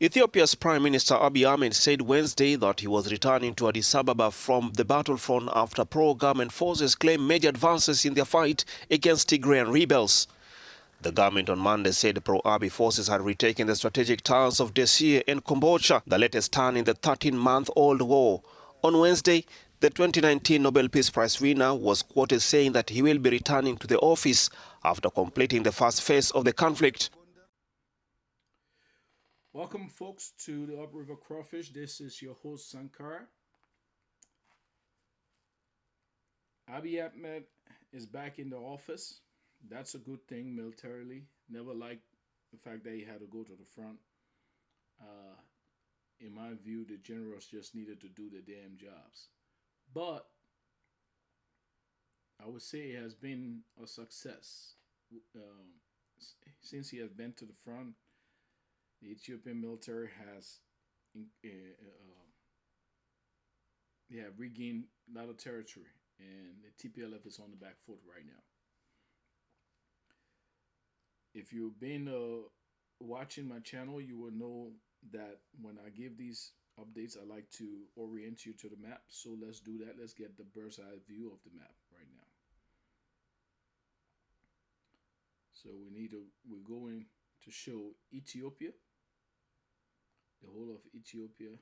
Ethiopia's Prime Minister Abiy Ahmed said Wednesday that he was returning to Addis Ababa from the battlefront after pro-government forces claimed major advances in their fight against Tigrayan rebels. The government on Monday said pro-Abiy forces had retaken the strategic towns of Desir and Kombolcha, the latest town in the 13-month-old war. On Wednesday, the 2019 Nobel Peace Prize winner was quoted saying that he will be returning to the office after completing the first phase of the conflict. Welcome, folks, to the Upriver Crawfish. This is your host, Sankar. Abiy Ahmed is back in the office. That's a good thing militarily. Never liked the fact that he had to go to the front. Uh, in my view, the generals just needed to do their damn jobs. But I would say it has been a success. Um, since he has been to the front, the Ethiopian military has they have regained a lot of territory, and the TPLF is on the back foot right now. If you've been watching my channel, you will know that when I give these updates, I like to orient you to the map. So let's do that. Let's get the bird's eye view of the map right now. So we're going to show Ethiopia, the whole of Ethiopia.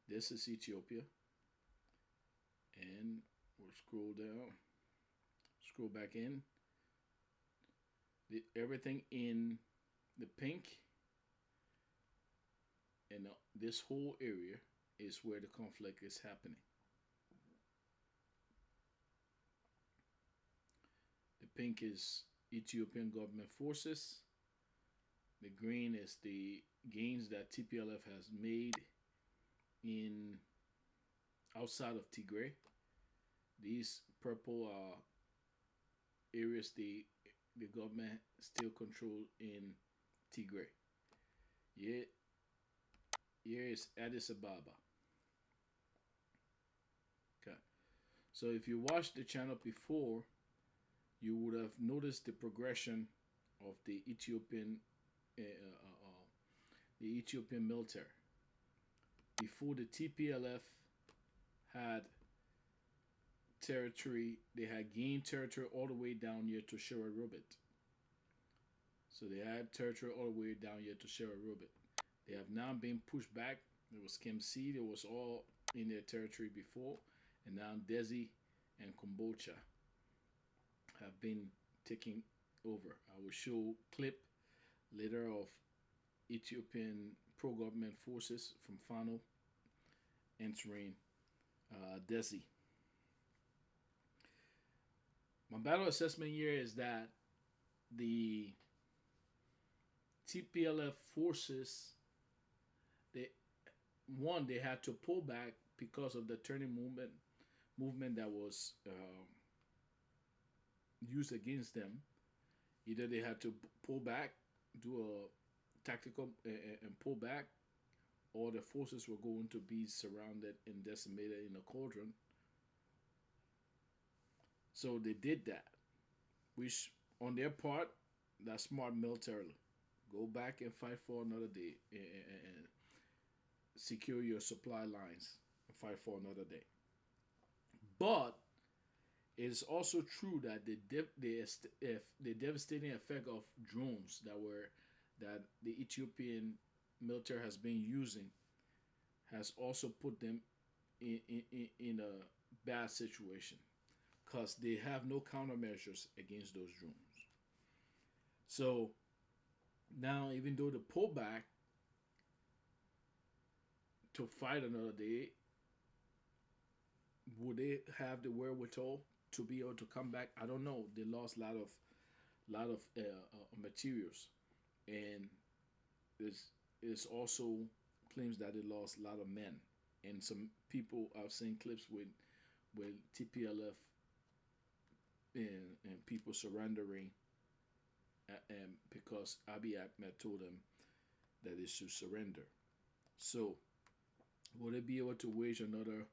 This is Ethiopia. And we'll scroll down, scroll back in. Everything in the pink and this whole area is where the conflict is happening. The pink is Ethiopian government forces. The green is the gains that TPLF has made in outside of Tigray. These purple are areas the government still control in Tigray. Here is Addis Ababa. Okay. So if you watched the channel before, you would have noticed the progression of the Ethiopian military. Before the TPLF had territory, they had gained territory all the way down here to Shira Rubit. So they had territory all the way down here to Shira Rubit. They have now been pushed back. There was Kemsi, it was all in their territory before, and now Desi and Kombolcha have been taking over. I will show clip later of Ethiopian pro-government forces from Fano entering Desi. My battle assessment here is that the TPLF forces, they had to pull back because of the turning movement that was used against them. Either they had to pull back, do a tactical and pull back, or the forces were going to be surrounded and decimated in a cauldron. So they did that, which on their part, that's smart militarily. Go back and fight for another day and secure your supply lines and fight for another day. But it is also true that the devastating effect of drones that the Ethiopian military has been using has also put them in a bad situation because they have no countermeasures against those drones. So now, even though the pullback to fight another day, would they have the wherewithal to be able to come back? I don't know. They lost a lot of materials, and there's also claims that they lost a lot of men. And some people I've seen clips with TPLF and people surrendering, and because Abiy Ahmed told them that they should surrender. So, will they be able to wage another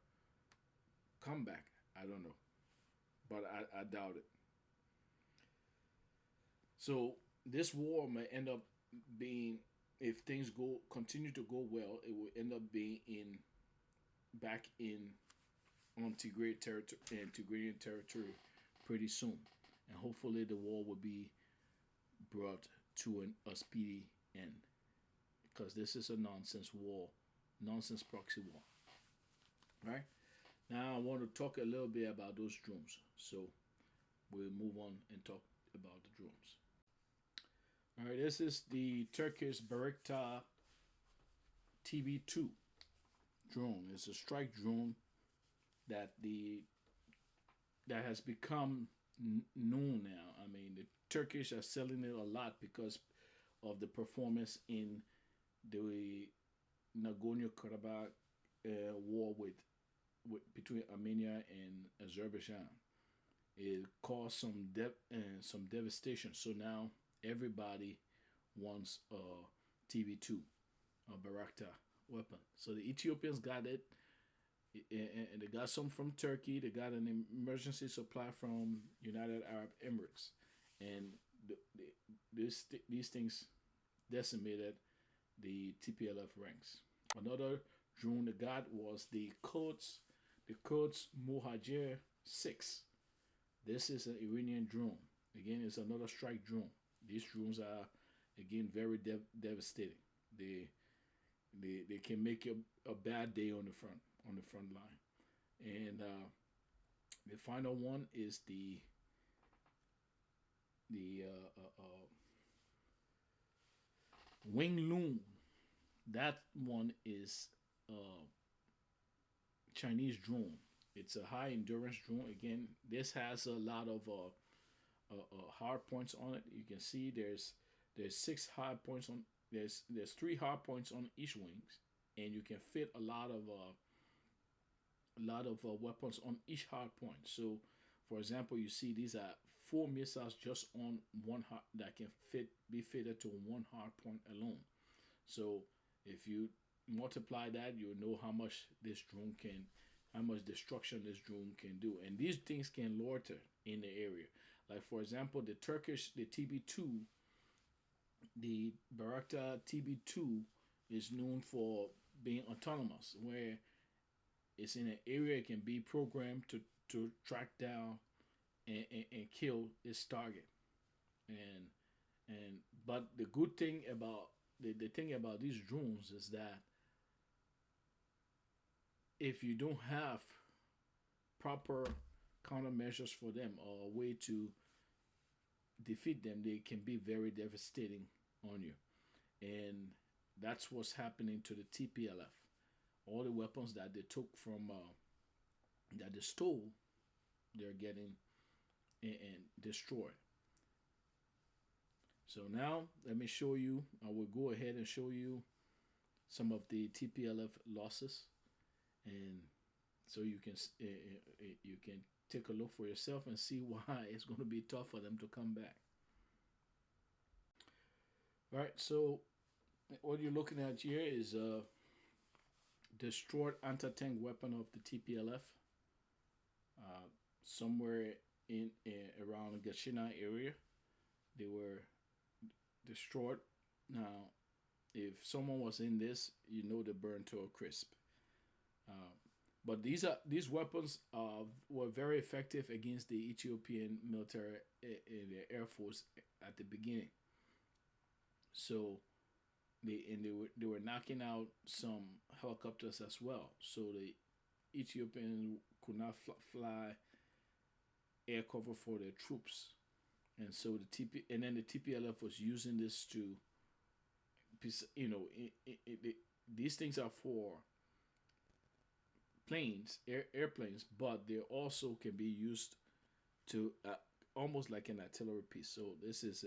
comeback? I don't know, but I doubt it. So this war may end up being, if things continue to go well, it will end up being in back in on Tigrayan territory pretty soon, and hopefully the war will be brought to a speedy end, because this is a nonsense war, nonsense proxy war. Right now, I want to talk a little bit about those drones. So we'll move on and talk about the drones. All right, this is the Turkish Bayraktar TB2 drone. It's a strike drone that has become known now. I mean, the Turkish are selling it a lot because of the performance in the Nagorno-Karabakh war between Armenia and Azerbaijan. It caused some devastation. So now everybody wants a TB2, a Bayraktar weapon. So the Ethiopians got it, and they got some from Turkey. They got an emergency supply from United Arab Emirates, and these things decimated the TPLF ranks. Another drone they got was the Qods Mohajer 6. This is an Iranian drone. Again, it's another strike drone. These drones are again very devastating. They can make a bad day on the front line. And the final one is the Wing Loon. That one is a Chinese drone. It's a high endurance drone. Again, this has a lot of hard points on it. You can see there's 6 hard points on. There's 3 hard points on each wings, and you can fit a lot of weapons on each hard point. So, for example, you see these are 4 missiles just on one hard that can be fitted to one hard point alone. So, if you multiply that, you know how much how much destruction this drone can do. And these things can loiter in the area. Like for example, the TB2, the Bayraktar TB2 is known for being autonomous, where it's in an area it can be programmed to track down and kill its target. And but the good thing about the thing about these drones is that if you don't have proper countermeasures for them or a way to defeat them, they can be very devastating on you. And that's what's happening to the TPLF. All the weapons that they took from that they stole, they're getting and destroyed. So now let me show you. I will go ahead and show you some of the TPLF losses, and so you can take a look for yourself and see why it's going to be tough for them to come back. All right, so what you're looking at here is a destroyed anti-tank weapon of the TPLF, somewhere in around the Gashina area. They were destroyed. Now, if someone was in this, you know they burned to a crisp. But these weapons were very effective against the Ethiopian military, the Air Force at the beginning. So they were knocking out some helicopters as well. So the Ethiopians could not fly air cover for their troops, and so then the TPLF was using this to, these things are for planes, airplanes, but they also can be used to almost like an artillery piece. So this is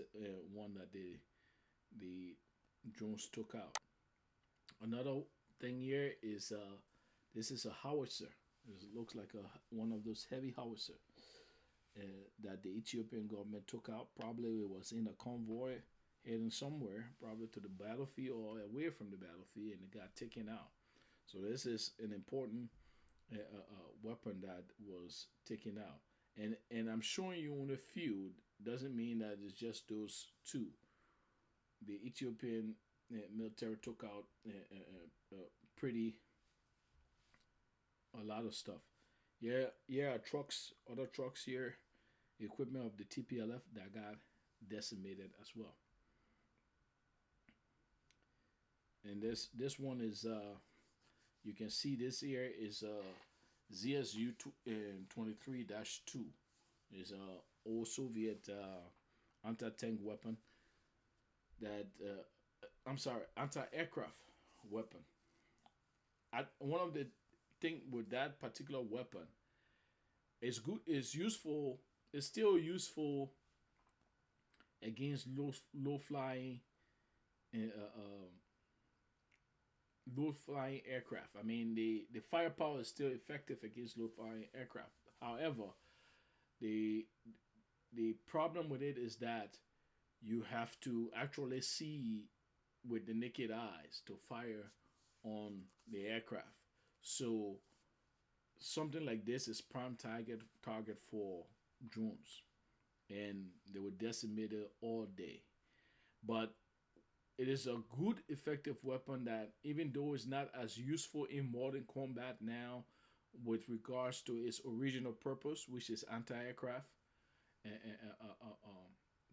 one that the drones took out. Another thing here is this is a howitzer. It looks like one of those heavy howitzer that the Ethiopian government took out. Probably it was in a convoy heading somewhere, probably to the battlefield or away from the battlefield, and it got taken out. So this is an important weapon that was taken out. And I'm showing you on a few doesn't mean that it's just those two. The Ethiopian military took out pretty a lot of stuff. Yeah, yeah, trucks, other trucks here, equipment of the TPLF that got decimated as well. And this one is you can see this here is ZSU 23-2 is a old Soviet anti-tank weapon that I'm sorry, anti-aircraft weapon. One of the thing with that particular weapon is good, is useful, it's still useful against low flying low flying aircraft. I mean, the firepower is still effective against low flying aircraft. However, the the problem with it is that you have to actually see with the naked eyes to fire on the aircraft. So something like this is prime target for drones, and they were decimated all day. But it is a good, effective weapon that, even though it's not as useful in modern combat now, with regards to its original purpose, which is anti-aircraft and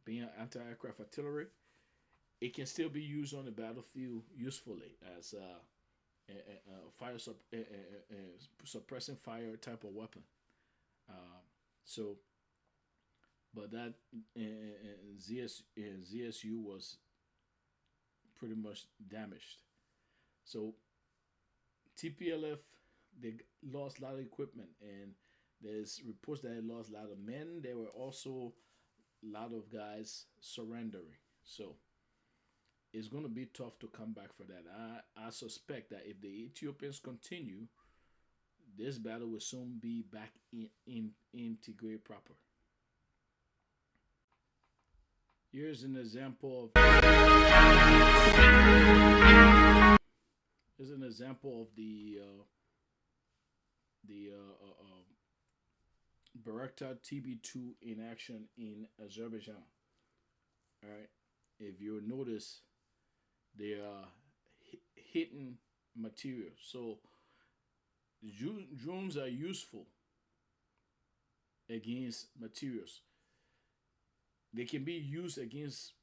being anti-aircraft artillery, it can still be used on the battlefield usefully as fire suppressing fire type of weapon. So, but that ZSU was pretty much damaged. So TPLF, they lost a lot of equipment, and there's reports that they lost a lot of men. There were also a lot of guys surrendering. So it's going to be tough to come back for that. I suspect that if the Ethiopians continue, this battle will soon be back in Tigray proper. Here's an example of the Bayraktar TB2 in action in Azerbaijan. All right, if you notice, they are hitting material. So drones are useful against materials. They can be used against,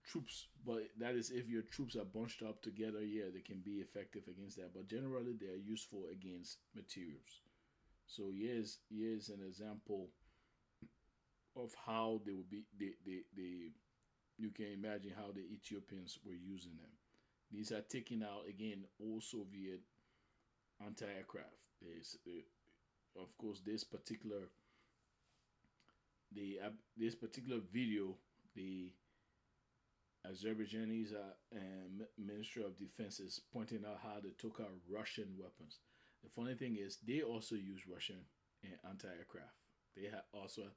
troops, but that is if your troops are bunched up together. Yeah, they can be effective against that. But generally, they are useful against materials. So here's an example of how they would be. You can imagine how the Ethiopians were using them. These are taking out again old Soviet anti-aircraft. Of course, this particular video, the Azerbaijanis Ministry of Defense is pointing out how they took out Russian weapons. The funny thing is, they also use Russian anti-aircraft. They also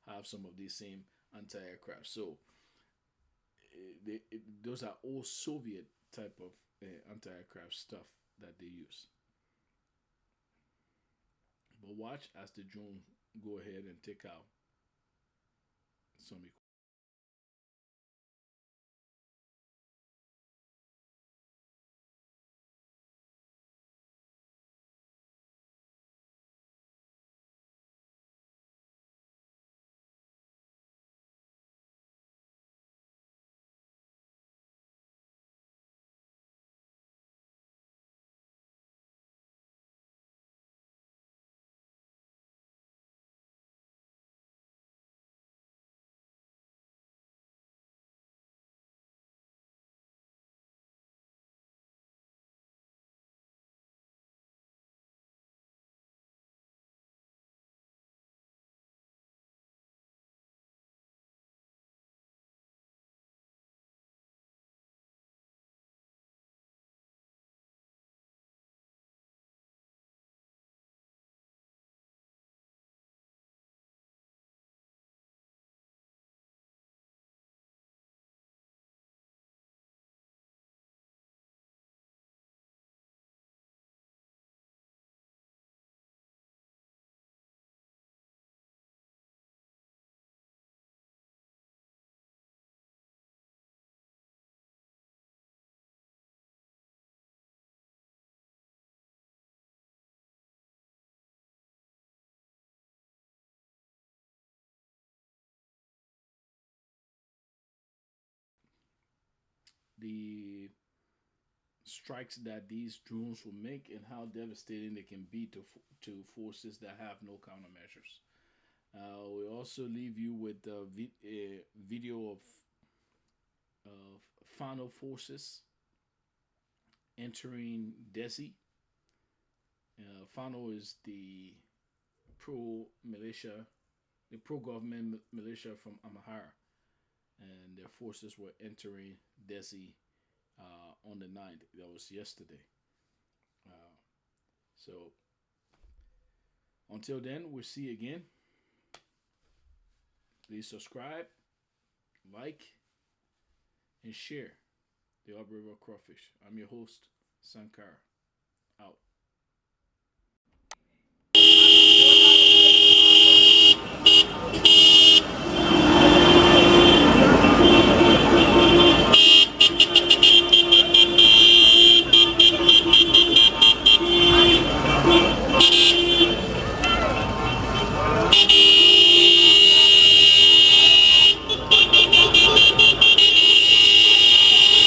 have some of these same anti-aircraft. So those are all Soviet type of anti-aircraft stuff that they use. But watch as the drone go ahead and take out some the strikes that these drones will make and how devastating they can be to forces that have no countermeasures. We also leave you with a video of Fano forces entering Desi. Fano is the pro militia, the pro government militia from Amhara, and their forces were entering Desi on the 9th. That was yesterday. So until then, we'll see you again. Please subscribe, like, and share the Up River Crawfish. I'm your host, Sankara.